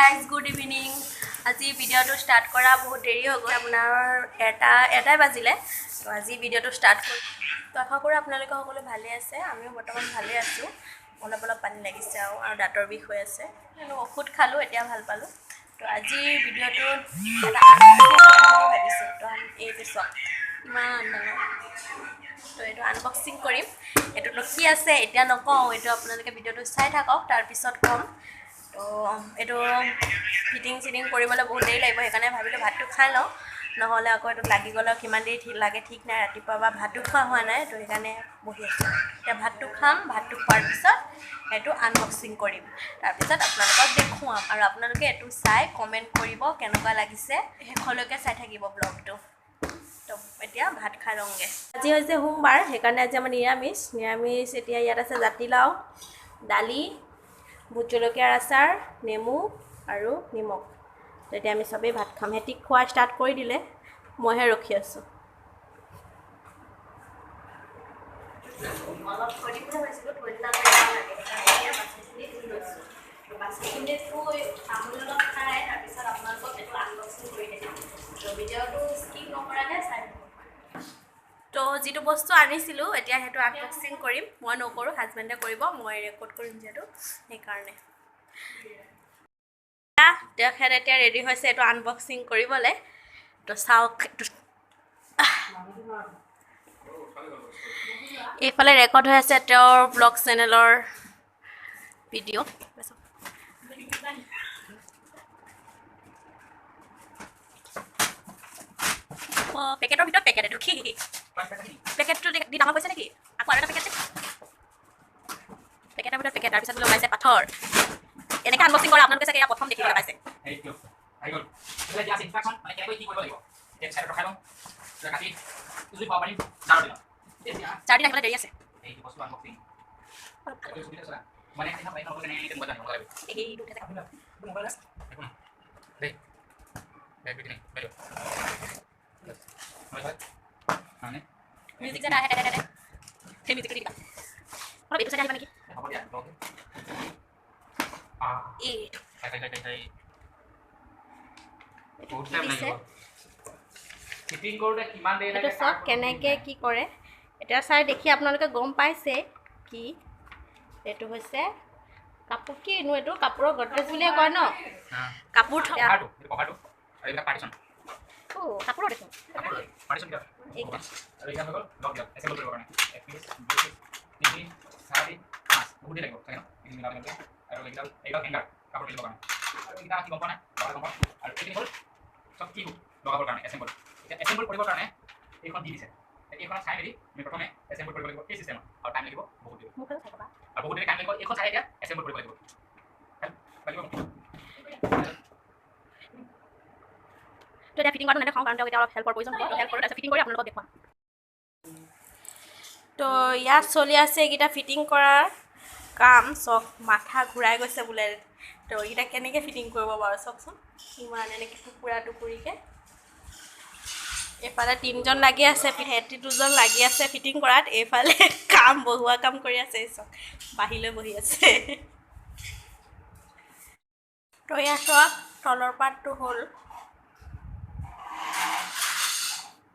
Guys good evening. আজি ভিডিঅ'টো start কৰা বহুত দেৰি হৈ গ'ল, আপোনাৰ এটাই বাজিলে। তো আজি ভিডিঅ'টো ষ্টাৰ্ট কৰি তো আশা কৰোঁ আপোনালোকে সকলো ভালে আছে। আমিও বৰ্তমান ভালে আছোঁ। অলপ পানী লাগিছে আৰু দাঁতৰ বিষ হৈ আছে। ঔষধ খালোঁ, এতিয়া ভাল পালোঁ। তো আজি ভিডিঅ'টোত এটা ভাবিছোঁ। তো এইটো চাওক ইমান ডাঙৰ। তো এইটো আনবক্সিং কৰিম। এইটোতো কি আছে এতিয়া নকওঁ, এইটো আপোনালোকে ভিডিঅ'টো চাই থাকক, তাৰপিছত ক'ম। তো এইটো ফিটিং কৰিবলৈ বহুত দেৰি লাগিব, সেইকাৰণে ভাবিলোঁ ভাতটো খাই লওঁ, নহ'লে আকৌ এইটো লাগি গ'লে কিমান দেৰি লাগে ঠিক নাই। ৰাতিপুৱা বা ভাতটো খোৱা হোৱা নাই, তো সেইকাৰণে বহি আছোঁ। এতিয়া ভাতটো খাম, ভাতটো খোৱাৰ পিছত এইটো আনবক্সিং কৰিম, তাৰপিছত আপোনালোকক দেখুৱাম। আৰু আপোনালোকে এইটো চাই কমেণ্ট কৰিব কেনেকুৱা লাগিছে, শেষলৈকে চাই থাকিব ব্লগটো। তো এতিয়া ভাত খাই লওঁগৈ। আজি হৈছে সোমবাৰ, সেইকাৰণে আজি আমাৰ নিৰামিষ। এতিয়া ইয়াত আছে জাতিলাও, দালি, ভোট জলকীয়াৰ আচাৰ, নেমু আৰু নিমখ। তো এতিয়া আমি চবেই ভাত খাম। সিহঁতি খোৱা ষ্টাৰ্ট কৰি দিলে, মইহে ৰখি আছোঁ। অলপ থৈ দিবলৈ ভাবিছিলোঁ, থৈ দিলে বাচিখিনি থৈ তামোল অলপ খাই তাৰপিছত আপোনালোকক এইটো আনবক্সিং কৰি দিম। তো ভিডিঅ'টো স্কিপ নকৰাকৈ চাই থাকিব। তো যিটো বস্তু আনিছিলোঁ এতিয়া সেইটো আনবক্সিং কৰিম। মই নকৰোঁ, হাজবেণ্ডে কৰিব, মই ৰেকৰ্ড কৰিম যিহেতু, সেইকাৰণে। তেখেত এতিয়া ৰেডি হৈছে এইটো আনবক্সিং কৰিবলৈ। তো চাওক, এইফালে ৰেকৰ্ড হৈ আছে তেওঁৰ ব্লগ চেনেলৰ ভিডিঅ'। পেকেটৰ ভিতৰত পেকেট এইটো কি? পেকেটটো দি ডাঙৰ হৈছে নেকি? আকৌ আৰু এটা পেকেট, পেকেটৰ ভিতৰত পেকেট, তাৰপিছত লগাইছে পাথৰ। এনেকৈ আনবক্সিং কৰা আপোনালোকে চাগে প্ৰথম দেখিবলৈ পাইছে। চাৰ দিন আহিবলৈ দেৰি আছে। মিউজিক যেন আহে, সেই মিউজিকটো দি দিবা। অলপ এইটো চাইডে আহিবা নেকি? এইটো চাওক কেনেকৈ কি কৰে। এতিয়া চাই দেখি আপোনালোকে গম পাইছে কি এইটো হৈছে কাপোৰ। কিনো এইটো কাপোৰৰ গডৰেজ বুলিয়ে কয় ন? কাপোৰ কাপোৰৰ দেখোন লগাবৰ কাৰণে এছেম্বল কৰিবৰ কাৰণে এইখন দি দিছে। এইখন চাই মেলি আমি প্ৰথমে এছেম্বল কৰিব লাগিব এই চিষ্টেমত, আৰু টাইম লাগিব বহুত দেৰি, আৰু বহুত দেৰি টাইম লাগিব। এইখন চাই এতিয়া এছেম্বল কৰিব লাগিব। তো এতিয়া ফিটিং কৰাটো নেদেখাওঁ, কাৰণ তেওঁ এতিয়া অলপ হেল্পৰ প্ৰয়োজন হ'ব। হেল্প কৰোঁ, তাৰপিছত ফিটিং কৰি আপোনালোকক দেখুৱাম। তো ইয়াত চলি আছে এইকেইটা ফিটিং কৰাৰ কাম। চক মাথা ঘূৰাই গৈছে বোলে। তো এইকেইটা কেনেকৈ ফিটিং কৰিব বাৰু চাওকচোন, ইমান এনেকৈ টুকুৰা টুকুৰিকৈ। এইফালে 3জন লাগি আছে, সিহঁতি 2জন লাগি আছে ফিটিং কৰাত। এইফালে বহোৱা কাম কৰি আছে, চক বাহিলৈ বহি আছে। তো ইয়াত চক তলৰ পাৰ্টটো হ'ল,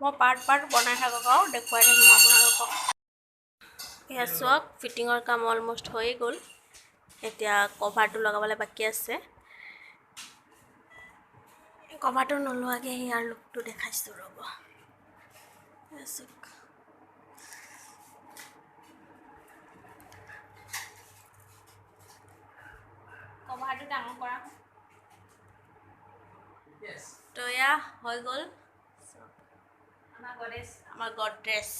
মই পাৰ্ট বনাই থাকক আৰু দেখুৱাই থাকিম আপোনালোকক। এয়া চক ফিটিঙৰ কাম অলমষ্ট হৈয়ে গ'ল। এতিয়া কভাৰটো লগাবলৈ বাকী আছে। কভাৰটো নোলোৱাকৈ ইয়াৰ লুকটো দেখাইছোঁ, ৰ'ব। কভাৰটো ডাঙৰ কৰা। তো এয়া হৈ গ'ল আমাৰ গডৰেজ।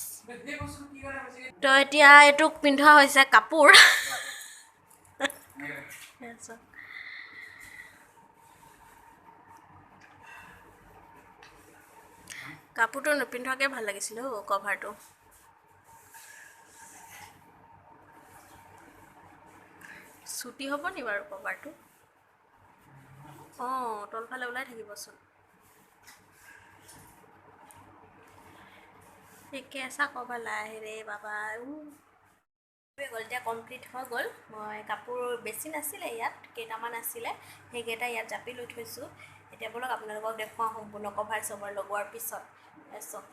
তো এতিয়া এইটোক পিন্ধোৱা হৈছে কাপোৰ। কাপোৰটো নিপিন্ধোৱাকৈ ভাল লাগিছিল কভাৰটো। চুটি হ'ব নি বাৰু কভাৰটো? অঁ, তলফালে ওলাই থাকিবচোন। এই কেঁচা কভাৰ লাহে ৰে বাবা। গ'ল এতিয়া কমপ্লিট হৈ গ'ল। মই কাপোৰ বেছি নাছিলে ইয়াত, কেইটামান আছিলে, সেইকেইটা ইয়াত জাপি লৈ থৈছোঁ। এতিয়া ব'লক আপোনালোকক দেখুৱাওঁ সম্পূৰ্ণ কভাৰ চভাৰ লগোৱাৰ পিছত। চাওক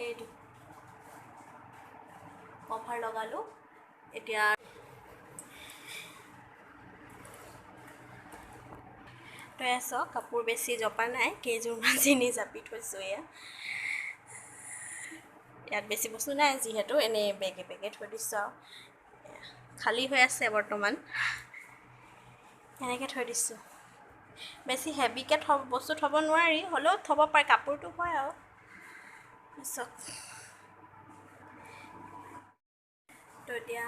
এইটো কভাৰ লগালোঁ। এতিয়া তই চাওক কাপোৰ বেছি জপা নাই, কেইযোৰমান চিনি জাপি থৈছোঁ। ইয়াত বেছি বস্তু নাই যিহেতু, এনেই বেগে বেগে থৈ দিছোঁ আৰু খালী হৈ আছে বৰ্তমান, এনেকৈ থৈ দিছোঁ। বেছি হেভিকৈ বস্তু থ'ব নোৱাৰি, হ'লেও থ'ব পাৰে, কাপোৰটো হয় আৰু চাওক। তো এতিয়া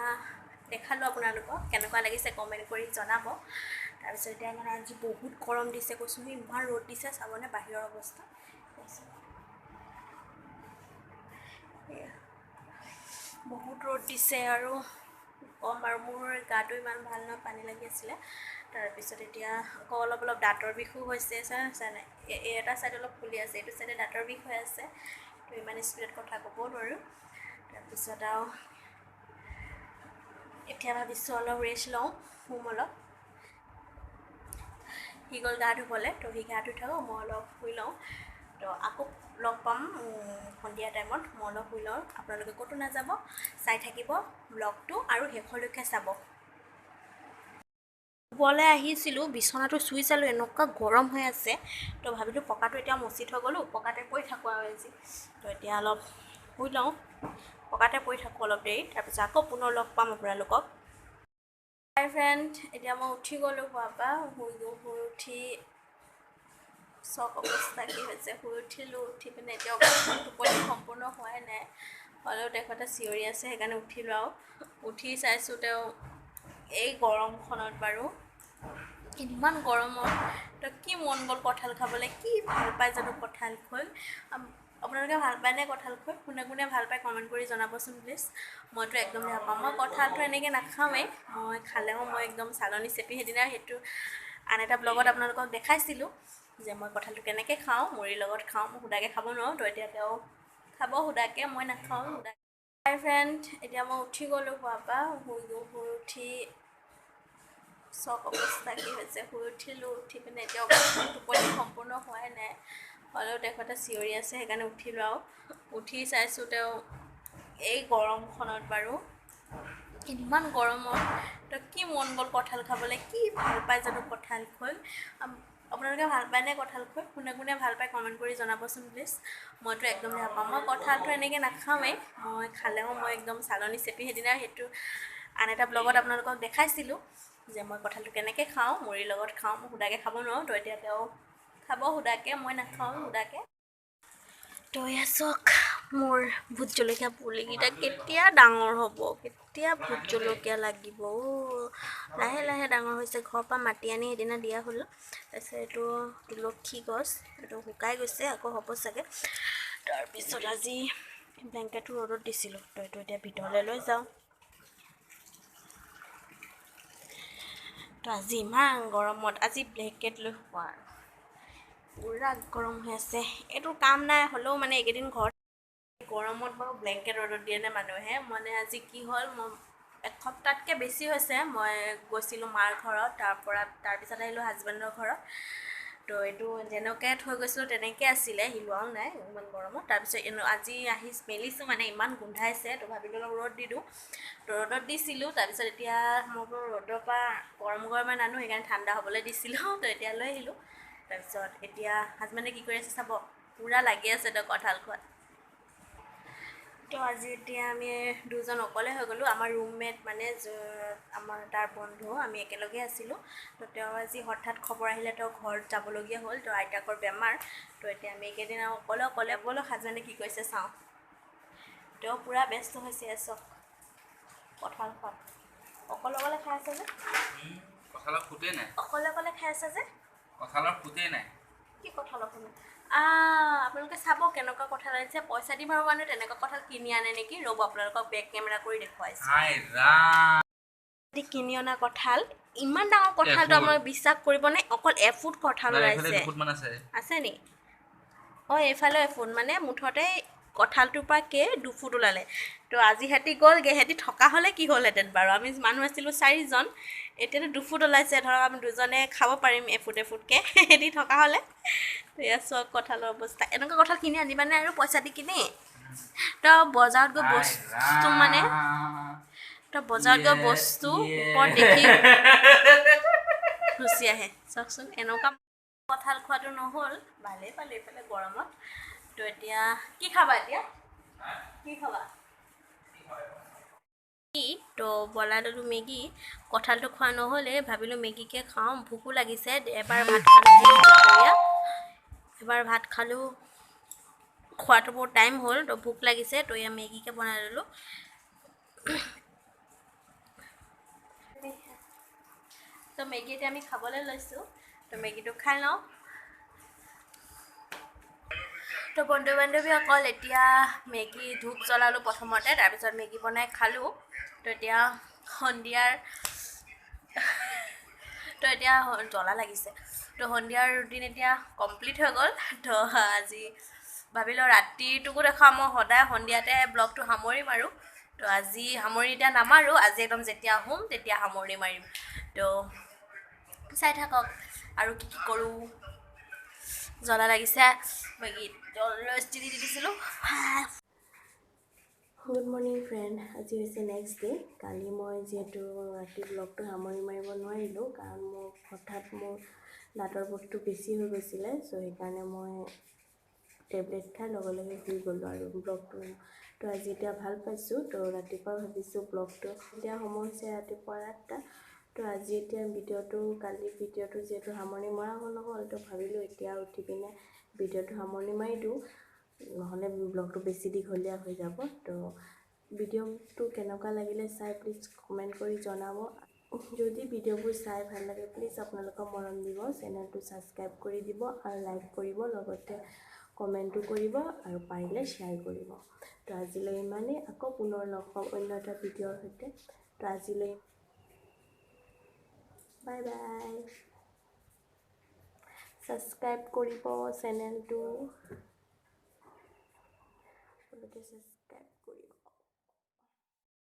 দেখালোঁ আপোনালোকক, কেনেকুৱা লাগিছে কমেণ্ট কৰি জনাব। তাৰপিছত এতিয়া মানে আজি বহুত গৰম দিছে, কৈছোঁ ইমান ৰ'দ দিছে, চাবনে বাহিৰৰ অৱস্থা। বহুত ৰ'দ দিছে আৰু কম, আৰু মোৰ গাটো ইমান ভাল নহয়, পানী লাগি আছিলে। তাৰপিছত এতিয়া আকৌ অলপ অলপ দাঁতৰ বিষো হৈছে, চাই নাই, এটা ছাইড অলপ ফুলি আছে, এইটো ছাইডে দাঁতৰ বিষ হৈ আছে। তো ইমান স্পীডত কথা ক'বও নোৱাৰোঁ। তাৰপিছত আৰু এতিয়া ভাবিছোঁ অলপ ৰেষ্ট লওঁ, শুম অলপ। সি গ'ল গা ধুবলৈ, তো সি গা ধুই থাকক, মই অলপ শুই লওঁ। তো আকৌ লগ পাম সন্ধিয়া টাইমত, মই অলপ শুই লওঁ। আপোনালোকে ক'তো নাযাব, চাই থাকিব ব্লগটো আৰু শেষলৈকে চাব। শুবলৈ আহিছিলোঁ, বিচনাটো চুই চালোঁ, এনেকুৱা গৰম হৈ আছে। তো ভাবিলোঁ পকাটো এতিয়া মচি থৈ গ'লোঁ, পকাতে পৰি থাকোঁ আৰু আজি। তো এতিয়া অলপ শুই লওঁ, পকাতে পৰি থাকোঁ অলপ দেৰি, তাৰপিছত আকৌ পুনৰ লগ পাম আপোনালোকক। হাই ফ্ৰেণ্ড, এতিয়া মই উঠি গ'লোঁ শুৱাৰ পৰা, শুই উঠি চব অৱস্থা কি হৈছে, শুই উঠিলোঁ। উঠি পিনে এতিয়া টোপনি সম্পূৰ্ণ হোৱাই নাই, হ'লেও তেখেতে চিঞৰি আছে, সেইকাৰণে উঠিলোঁ। আৰু উঠি চাইছোঁ তেওঁ এই গৰমখনত বাৰু, ইমান গৰমত তো কি মন গ'ল কঁঠাল খাবলৈ, কি ভাল পায় জানো কঁঠাল খোৱা। আপোনালোকে ভাল পায়নে কঁঠাল খোৱা? কোনে কোনে ভাল পায় কমেণ্ট কৰি জনাবচোন প্লিজ। মইতো একদম বেয়া পাওঁ, মই কঁঠালটো এনেকৈ নাখাওঁৱেই, মই খালেও মই একদম চালনী চেপি, সেইদিনা সেইটো আন এটা ব্লগত আপোনালোকক দেখাইছিলোঁ যে মই কঁঠালটো কেনেকৈ খাওঁ, মুড়িৰ লগত খাওঁ, মই সুদাকৈ খাব নোৱাৰোঁ। তো এতিয়া তেওঁ খাব সুদাকৈ, মই নাখাওঁ সুদাকৈ। হাই ফ্ৰেণ্ড, এতিয়া মই উঠি গ'লোঁ শুৱাৰ পৰা, শুই উঠি চব অৱস্থা কি হৈছে, শুই উঠিলোঁ। উঠি পিনে এতিয়া টোপনি সম্পূৰ্ণ হোৱাই নাই, হ'লেও তেখেতে চিঞৰি আছে, সেইকাৰণে উঠিলোঁ। আৰু উঠি চাইছোঁ তেওঁ এই গৰমখনত বাৰু, ইমান গৰমত তো কি মন গ'ল কঁঠাল খাবলৈ, কি ভাল পায় জানো কঁঠাল খোৱা। আপোনালোকে ভাল পায়নে কঁঠাল খোৱা? কোনে কোনে ভাল পায় কমেণ্ট কৰি জনাবচোন প্লিজ। মইতো একদম বেয়া পাওঁ, মই কঁঠালটো এনেকৈ নাখাওঁৱেই, মই খালেও মই একদম চালনী চেপি, সেইদিনা সেইটো আন এটা ব্লগত আপোনালোকক দেখাইছিলোঁ যে মই কঁঠালটো কেনেকৈ খাওঁ, মুড়িৰ লগত খাওঁ, মই সুদাকৈ খাব নোৱাৰোঁ। তো এতিয়া তেওঁ খাব সুদাকৈ, মই নাখাওঁ সুদাকৈ। তো এয়া চাওক, মোৰ ভোট জলকীয়া পুলিকেইটা কেতিয়া ডাঙৰ হ'ব, কেতিয়া ভোট জলকীয়া লাগিব। লাহে লাহে ডাঙৰ হৈছে, ঘৰৰ পৰা মাটি আনি সেইদিনা দিয়া হ'ল। তাৰপিছত এইটো তুলসী গছ, এইটো শুকাই গৈছে, আকৌ হ'ব চাগে। তাৰপিছত আজি ব্লেংকেটটো ৰ'দত দিছিলোঁ, তো এইটো এতিয়া ভিতৰলৈ লৈ যাওঁ। তো আজি ইমান গৰমত, আজি ব্লেংকেট লৈ শুৱা, পুৰা গৰম হৈ আছে। এইটো কাম নাই, হ'লেও মানে এইকেইদিন ঘৰত গৰমত বাৰু ব্লেংকেট ৰ'দত দিয়ে নে মানুহে। মানে আজি কি হ'ল, মই এসপ্তাহতকৈ বেছি হৈছে, মই গৈছিলোঁ মাৰ ঘৰত, তাৰপিছত আহিলোঁ হাজবেণ্ডৰ ঘৰত। তো এইটো যেনেকৈ থৈ গৈছিলোঁ তেনেকৈ আছিলে, হিলোৱাও নাই ইমান গৰমত। তাৰপিছত আজি আহি মেলিছোঁ, মানে ইমান গোন্ধাইছে, তো ভাবিলোঁ অলপ ৰ'দ দি দিওঁ। তো ৰ'দত দিছিলোঁ, তাৰপিছত এতিয়া মই বোলো ৰ'দৰ পৰা গৰমে নানো, সেইকাৰণে ঠাণ্ডা হ'বলৈ দিছিলোঁ। তো এতিয়া লৈ আহিলোঁ। তাৰপিছত এতিয়া হাজবেণ্ডে কি কৰি আছে চাব, পূৰা লাগি আছে তো কঁঠাল খোৱাত। তো আজি এতিয়া আমি দুজন অকলে হৈ গ'লোঁ। আমাৰ ৰুমমেট মানে আমাৰ তাৰ বন্ধু, আমি একেলগে আছিলোঁ। তো তেওঁ আজি হঠাৎ খবৰ আহিলে, তেওঁ ঘৰত যাবলগীয়া হ'ল, তো আইতাকৰ বেমাৰ। তো এতিয়া আমি এইকেইদিন আৰু অকলে ব'লক হাজবেণ্ডে কি কৰিছে চাওঁ। তেওঁ পূৰা ব্যস্ত হৈছে চব কঁঠাল খোৱাত, অকলে খাই আছে যে, কঁঠালৰ ফুটেই নাই, অকলে খাই আছে যে, কঁঠালৰ ফুটেই নাই। কি কঁঠালৰ ফুট? আপোনালোকে চাব কেনেকুৱা কঁঠাল আনিছে, পইচা দি বাৰু মানুহে তেনেকুৱা কঁঠাল কিনি আনে নেকি। ৰ'ব আপোনালোকক বেক কেমেৰা কৰি দেখুৱাইছোঁ। কিনি অনা কঁঠাল, ইমান ডাঙৰ কঁঠালটো আপোনালোকে বিশ্বাস কৰিবনে, অকল এফুট কঁঠাল ওলাইছে। আছে নি? অঁ, এইফালে এফুট, মানে মুঠতে কঁঠালটোৰ পৰা 2 ফুট ওলালে তো আজি সিহঁতি গ'লগৈ সিহঁতি থকা হ'লে কি হ'লহেঁতেন বাৰু আমি মানুহ আছিলোঁ 4জন এতিয়াতো 2 ফুট ওলাইছে ধৰক আমি দুজনে খাব পাৰিম এফুটকৈ সিহঁতি থকা হ'লে তো এয়া চব কঁঠালৰ অৱস্থা এনেকুৱা কঁঠাল কিনি আনিবানে আৰু পইচা দি কিনি তো বজাৰত গৈ বস্তু মানে তো বজাৰত গৈ বস্তু ওপৰত দেখি গুচি আহে চাওকচোন এনেকুৱা কঁঠাল খোৱাটো নহ'ল ভালেই পালোঁ এইফালে গৰমত তো এতিয়া কি খাবা এতিয়া কি খাবা তো বনাই ল'লোঁ মেগী কঁঠালটো খোৱা নহ'লে ভাবিলোঁ মেগীকে খাওঁ ভোকো লাগিছে এবাৰ ভাত খালোঁ এবাৰ ভাত খালোঁ খোৱাটো বহুত টাইম হ'ল তো ভোক লাগিছে তো এয়া মেগীকে বনাই ল'লোঁ তো মেগী এতিয়া আমি খাবলৈ লৈছোঁ তো মেগীটো খাই লওঁ তো বন্ধু বান্ধৱীসকল এতিয়া মেগী ধূপ জ্বলালোঁ প্ৰথমতে তাৰপিছত মেগী বনাই খালোঁ তো এতিয়া সন্ধিয়াৰ তো এতিয়া জ্বলা লাগিছে তো সন্ধিয়াৰ ৰুটিন এতিয়া কমপ্লিট হৈ গ'ল তো আজি ভাবিলোঁ ৰাতিটোকো দেখাওঁ মই সদায় সন্ধিয়াতে ব্লগটো সামৰিম আৰু তো আজি সামৰি এতিয়া নামাৰোঁ আজি একদম যেতিয়া আহোঁ তেতিয়া সামৰি মাৰিম তো চাই থাকক আৰু কি কি কৰোঁ জ্বলা লাগিছে মেগীত জলস্তি দি দিছিলোঁ গুড মৰ্ণিং ফ্ৰেণ্ড আজি হৈছে নেক্সট ডে কালি মই যিহেতু ৰাতি ব্লগটো সামৰি মাৰিব নোৱাৰিলোঁ কাৰণ হঠাৎ মোৰ দাঁতৰ বিষটো বেছি হৈ গৈছিলে চ' সেইকাৰণে মই টেবলেট খাই লগে লগে শুই গ'লোঁ আৰু ব্লগটো তো আজি এতিয়া ভাল পাইছোঁ তো ৰাতিপুৱা ভাবিছোঁ ব্লগটো এতিয়া সময় হৈছে ৰাতিপুৱা 8টা তো আজি এতিয়া কালি ভিডিঅ'টো যিহেতু সামৰণি মৰা নহ'ল তো ভাবিলোঁ এতিয়া উঠি পিনে ভিডিঅ'টো সামৰণি মাৰি দিওঁ নহ'লে ব্লগটো বেছি দীঘলীয়া হৈ যাব তো ভিডিঅ'টো কেনেকুৱা লাগিলে চাই প্লিজ কমেণ্ট কৰি জনাব যদি ভিডিঅ'বোৰ চাই ভাল লাগে প্লিজ আপোনালোকৰ মৰম দিব চেনেলটো ছাবস্ক্ৰাইব কৰি দিব আৰু লাইক কৰিব লগতে কমেণ্টো কৰিব আৰু পাৰিলে শ্বেয়াৰ কৰিব তো আজিলৈ ইমানেই আকৌ পুনৰ লগ পাম অন্য এটা ভিডিঅ'ৰ সৈতে তো আজিলৈ বাই বাই ছাবস্ক্ৰাইব কৰিব চেনেলটো